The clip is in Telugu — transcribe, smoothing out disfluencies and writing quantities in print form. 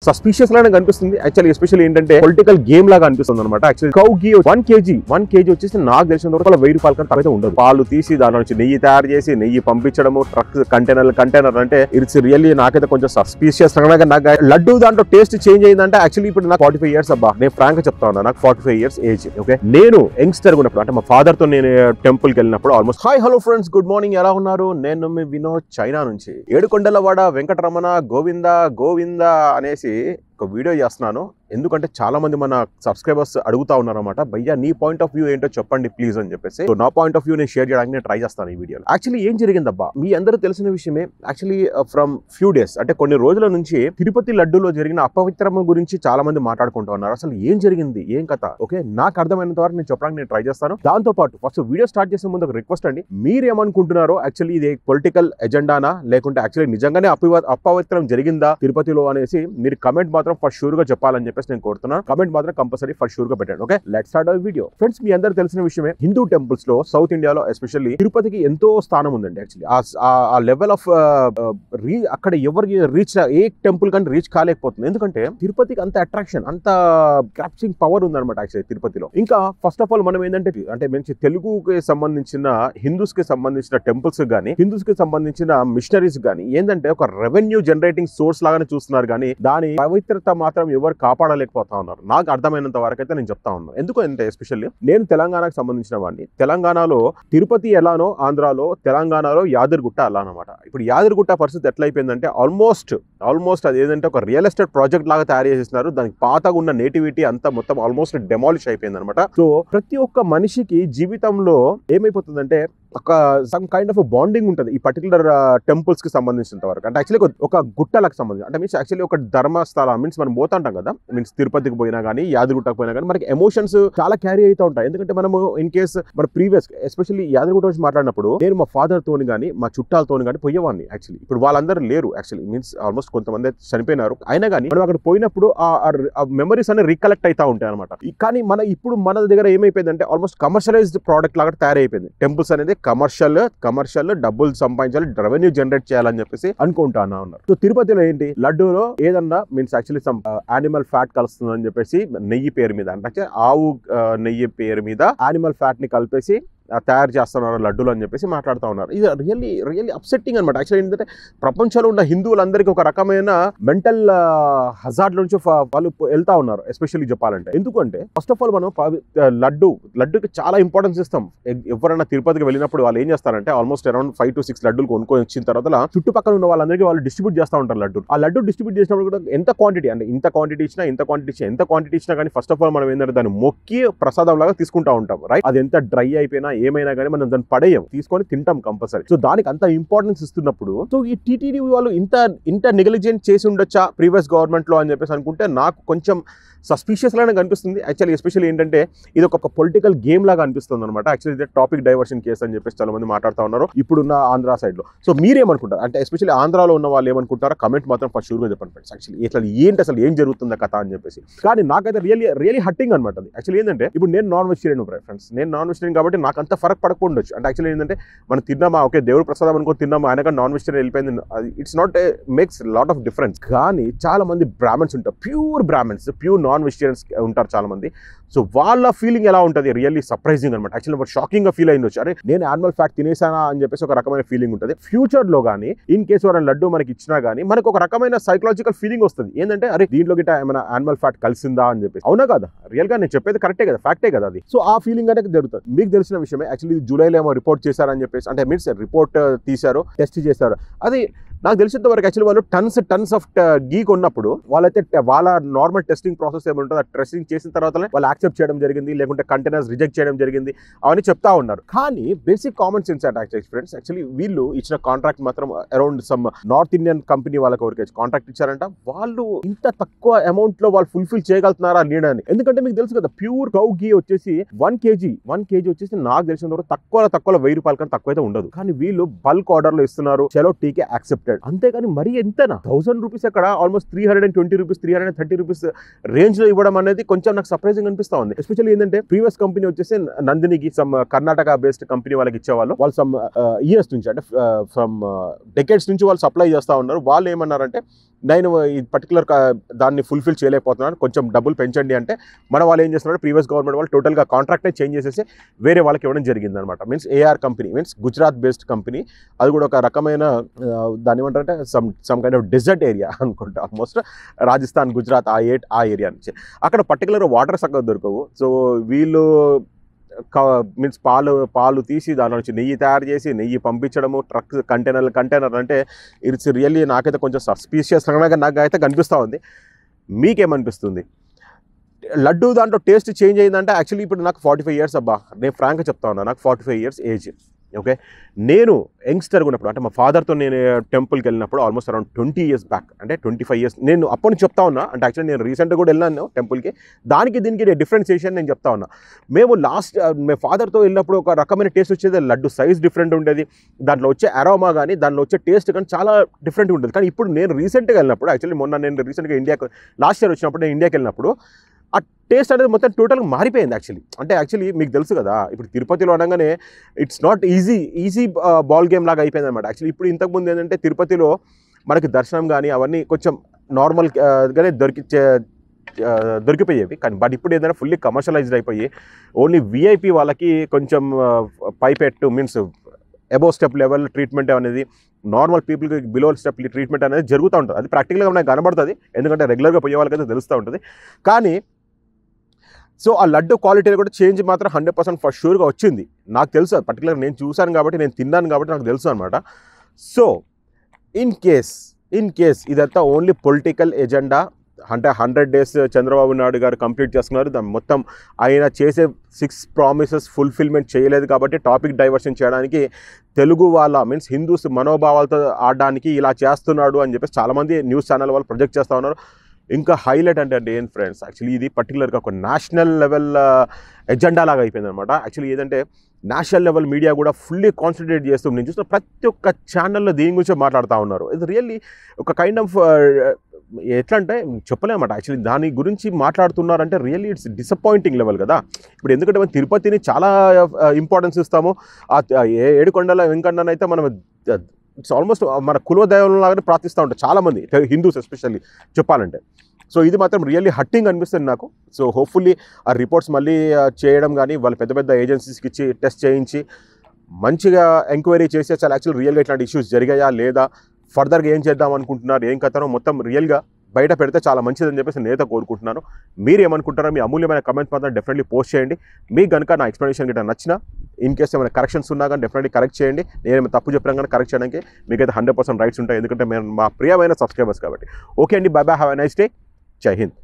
సస్పీషియస్ లాగా కనిపిస్తుంది. యాక్చువల్లీ ఎస్పెషల్లీ ఏంటంటే పొలిటికల్ గేమ్ లాగా అనిపిస్తుంది అనమాట. యాక్చువల్లీ కౌ గీ 1 కేజీ వచ్చేసి నాకు తెలిసిన వరకు 1000 రూపాయల కంటే తక్కువ ఉండదు. పాలు తీసి దాని నుంచి నెయ్యి తయారు చేసి నెయ్యి పంపించడము ట్రక్ కంటైనర్ అంటే ఇట్స్ రియల్లీ నాకైతే కొంచెం సస్పీషియస్. నాకు లడ్డు దాంట్లో టేస్ట్ చేంజ్ అయిందంటే యాక్చువల్లీ ఇప్పుడు నాకు 45 years అబ్బా. నేను ఫ్రాంక్ గా చెప్తా ఉన్నా, నాకు 45 years ఏజ్. ఓకే, నేను యంగ్స్టర్ ఉన్నప్పుడు అంటే మా ఫాదర్ తో నేను టెంపుల్ కి వెళ్ళినప్పుడు almost hi hello friends, good morning, ఎలా ఉన్నారు? నేను మీ వినోద్, చైనా నుంచి. ఏడుకొండలవాడ వెంకటరమణ గోవింద అనేసి ఒక వీడియో చేస్తున్నాను. ఎందుకంటే చాలా మంది మన సబ్స్క్రైబర్స్ అడుగుతా ఉన్నారన్నమాట, భయ్యా నీ పాయింట్ ఆఫ్ వ్యూ ఏంటో చెప్పండి ప్లీజ్ అని చెప్పేసి. సో నా పాయింట్ ఆఫ్ వ్యూ నేను షేర్ చేయడానికి నేను ట్రై చేస్తాను ఈ వీడియోలో. యాక్చువల్లీ ఏం జరిగిందబ్బా, మీ అందరూ తెలిసిన విషయమే. యాక్చువల్లీ ఫ్రమ్ ఫ్యూ డేస్ అంటే కొన్ని రోజుల నుంచి తిరుపతి లడ్డూలో జరిగిన అపవిత్రం గురించి చాలా మంది మాట్లాడుకుంటూ ఉన్నారు. అసలు ఏం జరిగింది, ఏం కథ? ఓకే, నాకు అర్థమైనంత వరకు నేను చెప్పడానికి నేను ట్రై చేస్తాను. దాంతో పాటు ఫస్ట్ వీడియో స్టార్ట్ చేసే ముందు ఒక రిక్వెస్ట్ అండి, మీరేమనుకుంటున్నారో యాక్చువల్లీ ఇది పొలిటికల్ ఎజెండానా లేకుంటే యాక్చువల్లీ నిజంగానే అపవిత్రం జరిగిందా తిరుపతిలో అనేసి మీరు కమెంట్ మాత్రం ఫస్ట్ షూర్ గా చెప్పాలని చెప్పేసి నేను కోరుతున్నాను. కమెంట్ మాత్రం కంపల్సరీ ఫస్ట్ షూర్ గా పెట్టండి. Okay, let's start our video. Friends, మీ అందరూ తెలిసిన విషయమే, హిందూ టెంపుల్స్ లో సౌత్ ఇండియాలో ఎస్పెషల్లీ తిరుపతికి ఎంతో స్థానం ఉందండి. యాక్చువల్లీ ఆ లెవెల్ ఆఫ్ అక్కడ ఎవరికి రీచ్ ఏ టెంపుల్ కంటే రీచ్ కాలేకపోతుంది. ఎందుకంటే తిరుపతికి అంత అట్రాక్షన్, అంత క్యాప్చింగ్ పవర్ ఉందన్నమాట యాక్చువల్లీ తిరుపతిలో. ఇంకా ఫస్ట్ ఆఫ్ ఆల్ మనం ఏంటంటే అంటే మంచి తెలుగుకి సంబంధించిన హిందూస్ కి సంబంధించిన టెంపుల్స్ గానీ హిందూస్ కి సంబంధించిన మిషనరీస్ గానీ ఏంటంటే ఒక రెవెన్యూ జనరేటింగ్ సోర్స్ లాగానే చూస్తున్నారు కానీ దాని పవిత్రత మాత్రం ఎవరు కాపాడలేకపోతా ఉన్నారు. నాకు అర్థమైనంత వరకు అయితే నేను చెప్తా ఉన్నాను. ఎందుకంటే ఎస్పెషల్లీ నేను తెలంగాణకు సంబంధించిన వాడిని. తెలంగాణలో తిరుపతి ఎలానో ఆంధ్రాలో తెలంగాణలో యాదగిరిగుట్ట అలా అనమాట. ఇప్పుడు యాదగిరిగుట్ట పరిస్థితి ఎట్లా అయిపోయిందంటే ఆల్మోస్ట్ అది ఏంటంటే ఒక రియల్ ఎస్టేట్ ప్రాజెక్ట్ లాగా తయారు చేసేస్తున్నారు. దానికి పాతగా ఉన్న నేటివిటీ అంతా మొత్తం ఆల్మోస్ట్ డెమాలిష్ అయిపోయింది అనమాట. సో ప్రతి ఒక్క మనిషికి జీవితంలో ఏమైపోతుందంటే ఒక సమ్ కైండ్ ఆఫ్ బాండింగ్ ఉంటుంది ఈ పర్టికులర్ టెంపుల్స్ కి సంబంధించినంత వరకు. అంటే యాక్చువల్లీ ఒక గుట్టలకు సంబంధించి అంటే మీన్స్ యాక్చువల్లీ ఒక ధర్మస్థలం మీన్స్ మనం పోతుంటాం కదా, మీన్స్ తిరుపతికి పోయినా కానీ యాదగిరిగుట్టకు పోయినా కానీ మనకి ఎమోషన్స్ చాలా క్యారీ అవుతూ ఉంటాయి. ఎందుకంటే మనము ఇన్ కేస్ మన ప్రీవియస్ ఎస్పెషల్లీ యాదగిరిగుట్ట గురించి మాట్లాడినప్పుడు నేను మా ఫాదర్ తోని కానీ మా చుట్టాలతో కానీ పోయేవాడిని. యాక్చువల్లీ ఇప్పుడు వాళ్ళందరూ లేరు. యాక్చువల్లీ మీన్స్ ఆల్మోస్ట్ కొంతమంది చనిపోయినారు. అయినా కానీ మనం అక్కడ పోయినప్పుడు ఆ మెమరీస్ అన్ని రీకలెక్ట్ అవుతా ఉంటాయి అనమాట. కానీ ఇప్పుడు మన దగ్గర ఏమైపోయిందంటే ఆల్మోస్ట్ కమర్షియలైజ్డ్ ప్రోడక్ట్ లాగా తయారైపోయింది. టెంపుల్స్ అనేది కమర్షియల్ డబ్బులు సంపాదించాలి, రెవెన్యూ జనరేట్ చేయాలని చెప్పేసి అనుకుంటా ఉన్నారు. సో తిరుపతిలో ఏంటి లడ్డూలో ఏదన్నా means actually some animal fat కలుస్తుందని చెప్పేసి నెయ్యి పేరు మీద అంటే ఆవు నెయ్యి పేరు మీద యానిమల్ ఫ్యాట్ ని కలిపేసి తయారు చేస్తున్నారు లడ్డూలు అని చెప్పేసి మాట్లాడుతూ ఉన్నారు. ఇది రియల్లీ అప్సెట్టింగ్ అనమాట. యాక్చువల్లీ ఏంటంటే ప్రపంచంలో ఉన్న హిందువులందరికీ ఒక రకమైన మెంటల్ హజార్డ్ నుంచి వాళ్ళు వెళ్తా ఉన్నారు ఎస్పెషల్లీ చెప్పాలంటే. ఎందుకంటే ఫస్ట్ ఆఫ్ ఆల్ మనం లడ్డూకి చాలా ఇంపార్టెన్స్ ఇస్తాం. ఎవరైనా తిరుపతికి వెళ్ళినప్పుడు వాళ్ళు ఏం చేస్తారంటే ఆల్మోస్ట్ అరౌండ్ 5 to 6 లడ్డూలు కొనుక్కొని వచ్చిన తర్వాత చుట్టుపక్కల ఉన్న వాళ్ళందరికీ వాళ్ళు డిస్ట్రిబ్యూట్ చేస్తూ ఉంటారు లడ్డు. ఆ లడ్డు డిస్ట్రిబ్యూట్ చేసినప్పుడు కూడా ఎంత క్వాంటిటీ అంటే ఎంత క్వాంటిటీ ఇచ్చినా కానీ ఫస్ట్ ఆఫ్ ఆల్ మనం ఏంటంటే దాన్ని మొక్కి ప్రసాదం లాగా తీసుకుంటా ఉంటాం. రైట్, అది ఎంత డ్రై అయిపోయినా ఏమైనా కానీ మనం దాన్ని పడేయం, తీసుకొని తింటాం కంపల్సరీ. సో దానికి అంత ఇంపార్టెన్స్ ఇస్తున్నప్పుడు సో ఈ టీటీడీ వాళ్ళు ఇంత నెగ్లిజెంట్ చేసి ఉండొచ్చా ప్రీవియస్ గవర్నమెంట్ లో అని చెప్పేసి అనుకుంటే నాకు కొంచెం సస్పీషియస్ లాగా కనిపిస్తుంది. యాక్చువల్లీ ఎస్పెషల్లీ ఏంటంటే ఇది ఒక పొలిటికల్ గేమ్ లాగా అనిపిస్తుంది అనమాట. యాక్చువల్లీ ఇది టాపిక్ డైవర్షన్ కేసు అని చెప్పేసి చాలా మంది మాట్లాడుతూ ఉన్నారు ఇప్పుడున్న ఆంధ్ర సైడ్ లో. సో మీరేమనుకుంటారు అంటే ఎస్పెషల్లీ ఆంధ్రాలో ఉన్న వాళ్ళు ఏమనుకుంటారో కమెంట్ మాత్రం ఫస్ట్ షూర్ గా చెప్పండి ఫ్రెండ్స్. యాక్చువల్లీ అసలు ఏం జరుగుతుందా కథ అని చెప్పేసి. కానీ నాకైతే రియల్లీ హట్టింగ్ అనమాట అది. యాక్చువల్లీ ఏంటంటే ఇప్పుడు నేను నాన్ వెజిటేరియన్ ఫ్రెండ్స్, నేను నాన్ వెజిటేరియన్ కాబట్టి నాకు అంత ఫరక్ పడకపోవచ్చు. అంటే యాక్చువల్లీ ఏంటంటే మనం తిన్నామా, ఓకే దేవుడు ప్రసాదం అనుకో తిన్నామా, ఆయన నాన్ వెజిటేరియన్ వెళ్ళిపోయింది, it's not makes lot of difference. కానీ చాలా మంది బ్రాహ్మణ్స్ ఉంటారు, ప్యూర్ నాన్ వెజిటేరియన్స్ ఉంటారు చాలా మంది. సో వాళ్ళ ఫీలింగ్ ఎలా ఉంటుంది రియల్లీ సర్ప్రైజింగ్ అనమాట. యాక్చువల్లీ షాకింగ్ గా ఫీల్ అయింది, అరే నేను యానిమల్ ఫ్యాట్ తినేసానా అని చెప్పేసి ఒక రకమైన ఫీలింగ్ ఉంటుంది. ఫ్యూచర్ లో కానీ ఇన్ కేసు ఎవరైనా లడ్డు మనకి ఇచ్చినా కానీ మనకు ఒక రకమైన సైకలాజికల్ ఫీలింగ్ వస్తుంది. ఏంటంటే అరే దీంట్లో గిట్ట ఏమైనా యానిమల్ ఫ్యాట్ కలిసిందా అని చెప్పేసి. అవునా కదా, రియల్ గా నేను చెప్పేది కరెక్టే కదా, ఫ్యాక్టే కదా అది. సో ఆ ఫీలింగ్ అనేది జరుగుతుంది. మీకు తెలిసిన విషయమే. యాక్చువల్లీ జూలైలో ఏమో రిపోర్ట్ చేశారని చెప్పేసి అంటే మీన్స్ రిపోర్ట్ తీశారు, టెస్ట్ చేశారు. అది నాకు తెలిసినంత వరకు యాక్చువల్లీ వాళ్ళు టన్స్ ఆఫ్ గీ కొన్నప్పుడు వాళ్ళైతే వాళ్ళ నార్మల్ టెస్టింగ్ ప్రాసెస్ ఏమంటుందో ఆ టెస్టింగ్ చేసిన తర్వాత వాళ్ళు యాక్సెప్ట్ చేయడం జరిగింది, లేకుంటే కంటైనర్స్ రిజెక్ట్ చేయడం జరిగింది, అవన్నీ చెప్తా ఉన్నారు. కానీ బేసిక్ కామన్ సెన్స్ అంటే ఫ్రెండ్స్ యాక్చువల్లీ వీళ్ళు ఇచ్చిన కాంట్రాక్ట్ మాత్రం around some north Indian company వాళ్ళకి ఎవరికి కాంట్రాక్ట్ ఇచ్చారంట. వాళ్ళు ఇంత తక్కువ అమౌంట్ లో వాళ్ళు ఫుల్ఫిల్ చేయగలుగుతున్నారా నీడని. ఎందుకంటే మీకు తెలుసు కదా ప్యూర్ కౌ గీ వచ్చేసి 1 kg వచ్చేసి నాకు తెలిసిన వరకు తక్కువలో 1000 రూపాయల కన్నా తక్కువ అయితే ఉండదు. కానీ వీళ్ళు బల్క్ ఆర్డర్ లో ఇస్తున్నారు, చలో టీకే యాక్సెప్ట్. అంతేగాని మరి ఎంతనా 1000 రూపీస్ అక్కడ ఆల్మోస్ట్ 320 రూపీస్ 330 రూపీస్ రేంజ్ లో ఇవ్వడం అనేది కొంచెం నాకు సర్ప్రైజింగ్ అనిపిస్తా ఉంది. ఎస్పెషల్లీ ఏంటంటే ప్రీవియస్ కంపెనీ వచ్చేసి నందినికి సమ్ కర్ణాటక బేస్డ్ కంపెనీ వాళ్ళకి ఇచ్చేవాళ్ళు. వాళ్ళు సమ్ ఇయర్స్ నుంచి అంటే ఫ్రమ్ డెకేడ్స్ నుంచి వాళ్ళు సప్లై చేస్తా ఉన్నారు. వాళ్ళు ఏమన్నారంటే నేను ఈ పర్టికులర్ దాన్ని ఫుల్ఫిల్ చేయలేకపోతున్నాను, కొంచెం డబ్బులు పెంచండి అంటే మన వాళ్ళు ఏం చేస్తున్నారు, ప్రీవియస్ గవర్నమెంట్ వాళ్ళు టోటల్గా కాంట్రాక్ట్నే చేంజ్ చేసేసి వేరే వాళ్ళకి ఇవ్వడం జరిగింది అనమాట. Means AR company, means Gujarat based company. అది కూడా ఒక రకమైన దాని ఏమంటారంటే some kind of desert area అనుకుంటా, ఆల్మోస్ట్ రాజస్థాన్, గుజరాత్ ఆ ఏరియా నుంచి. అక్కడ పర్టికులర్ వాటర్ చక్కగా దొరకవు. సో వీళ్ళు మీన్స్ పాలు తీసి దాని నుంచి నెయ్యి తయారు చేసి నెయ్యి పంపించడము, ట్రక్ కంటైనర్ అంటే ఇట్స్ రియల్లీ నాకైతే కొంచెం సస్పీషియస్ నాకైతే కనిపిస్తూ ఉంది. మీకేమనిపిస్తుంది? లడ్డు దాంట్లో టేస్ట్ చేంజ్ అయిందంటే యాక్చువల్లీ ఇప్పుడు నాకు 45 years అబ్బా, నేను ఫ్రాంక్గా చెప్తా ఉన్నా, నాకు 45 years ఏజ్. ఓకే, నేను యంగ్స్టర్గా ఉన్నప్పుడు అంటే మా ఫాదర్తో నేను టెంపుల్కి వెళ్ళినప్పుడు ఆల్మోస్ట్ అరౌండ్ 20 years బ్యాక్, అంటే 25 years నేను అప్పటి నుంచి చెప్తా ఉన్నా. అంటే యాక్చువల్లీ నేను రీసెంట్గా కూడా వెళ్ళాను టెంపుల్కి, దానికి దీనికి డిఫరెన్సియేషన్ నేను చెప్తా ఉన్నా. మేము మేము ఫాదర్తో వెళ్ళినప్పుడు ఒక రకమైన టేస్ట్ వచ్చేది, లడ్డు సైజ్ డిఫరెంట్ ఉండేది, దాంట్లో వచ్చే అరోమా కానీ దాంట్లో వచ్చే టేస్ట్ కానీ చాలా డిఫరెంట్గా ఉంటుంది. కానీ ఇప్పుడు నేను రీసెంట్గా వెళ్ళినప్పుడు, యాక్చువల్లీ మొన్న నేను రీసెంట్గా ఇండియాకి లాస్ట్ ఇయర్ వచ్చినప్పుడు నేను ఇండియాకి వెళ్ళినప్పుడు ఆ టేస్ట్ అనేది మొత్తం టోటల్గా మారిపోయింది యాక్చువల్లీ. అంటే యాక్చువల్లీ మీకు తెలుసు కదా, ఇప్పుడు తిరుపతిలో అనగానే it's not easy ball game లాగా అయిపోయింది అనమాట. యాక్చువల్లీ ఇప్పుడు ఇంతకుముందు ఏంటంటే తిరుపతిలో మనకి దర్శనం కానీ అవన్నీ కొంచెం నార్మల్గానే దొరికిపోయేవి. కానీ బట్ ఇప్పుడు ఏదైనా ఫుల్లీ కమర్షియలైజ్డ్ అయిపోయి ఓన్లీ విఐపి వాళ్ళకి కొంచెం పైపెట్టు means above step level treatment అనేది, నార్మల్ పీపుల్కి బిలో స్టెప్ ట్రీట్మెంట్ అనేది జరుగుతూ ఉంటుంది. అది ప్రాక్టికల్గా మనకు కనబడుతుంది, ఎందుకంటే రెగ్యులర్గా పోయే వాళ్ళకైతే తెలుస్తూ ఉంటుంది. కానీ సో ఆ లడ్డు క్వాలిటీలో కూడా చేంజ్ మాత్రం 100% ఫర్ షూర్గా వచ్చింది. నాకు తెలుసు, అది పర్టికులర్ నేను చూశాను కాబట్టి, నేను తిన్నాను కాబట్టి నాకు తెలుసు అనమాట. సో ఇన్ కేస్ ఇదంతా ఓన్లీ పొలిటికల్ ఎజెండా అంటే 100 days చంద్రబాబు నాయుడు గారు కంప్లీట్ చేస్తున్నారు, దాన్ని మొత్తం ఆయన చేసే 6 promises ఫుల్ఫిల్మెంట్ చేయలేదు కాబట్టి టాపిక్ డైవర్షన్ చేయడానికి, తెలుగు వాళ్ళ మీన్స్ హిందూస్ మనోభావాలతో ఆడడానికి ఇలా చేస్తున్నాడు అని చెప్పేసి చాలామంది న్యూస్ ఛానల్ వాళ్ళు ప్రొజెక్ట్ చేస్తూ ఉన్నారు. ఇంకా హైలైట్ అంటే ఏం ఫ్రెండ్స్, యాక్చువల్లీ ఇది పర్టికులర్గా ఒక నేషనల్ లెవెల్ ఎజెండా లాగా అయిపోయింది అనమాట. యాక్చువల్లీ ఏదంటే నేషనల్ లెవెల్ మీడియా కూడా ఫుల్లీ కాన్సన్ట్రేట్ చేస్తూ, నేను చూసిన ప్రతి ఒక్క ఛానల్లో దీని గురించి మాట్లాడుతూ ఉన్నారు. ఇది రియల్లీ ఒక కైండ్ ఆఫ్ ఎట్లా అంటే చెప్పలేమన్నమాట. యాక్చువల్లీ దాని గురించి మాట్లాడుతున్నారంటే రియల్లీ ఇట్స్ డిసప్పాయింటింగ్ లెవెల్ కదా. ఇప్పుడు ఎందుకంటే మనం తిరుపతిని చాలా ఇంపార్టెన్స్ ఇస్తాము, ఆ ఏడుకొండల వెంకన్నను అయితే మనం ఇట్స్ ఆల్మోస్ట్ మన కులదైవంలాగానే ప్రార్థిస్తూ ఉంటారు చాలామంది హిందూస్ ఎస్పెషల్లీ చెప్పాలంటే. సో ఇది మాత్రం రియల్లీ హట్టింగ్ అనిపిస్తుంది నాకు. సో హోప్ఫుల్లీ ఆ రిపోర్ట్స్ మళ్ళీ చేయడం కానీ, వాళ్ళు పెద్ద పెద్ద ఏజెన్సీస్కి ఇచ్చి టెస్ట్ చేయించి మంచిగా ఎంక్వైరీ చేసి అసలు యాక్చువల్ రియల్గా ఇట్లాంటి ఇష్యూస్ జరిగాయా లేదా, ఫర్దర్గా ఏం చేద్దాం అనుకుంటున్నారు, ఏం కథనో మొత్తం రియల్గా బయట పెడితే చాలా మంచిదని చెప్పేసి నేనైతే కోరుకుంటున్నాను. మీరు ఏమనుకుంటారో మీ అమూల్యమైన కమెంట్స్ మాత్రం డెఫినెట్లీ పోస్ట్ చేయండి. మీకు కనుక నా ఎక్స్ప్లెనేషన్ గిట్ట నచ్చినా, ఇన్ కేస్ ఏమైనా కరెక్షన్స్ ఉన్నా కానీ డెఫినెట్లీ కరెక్ట్ చేయండి. నేనేమైనా తప్పు చెప్పినా కానీ కరెక్ట్ చేయడానికి మీకైతే 100% రైట్స్ ఉంటాయి, ఎందుకంటే మేము మా ప్రియమైన సబ్స్క్రైబర్స్ కాబట్టి. ఓకే అండి, by by, have a nice day, జై హింద్.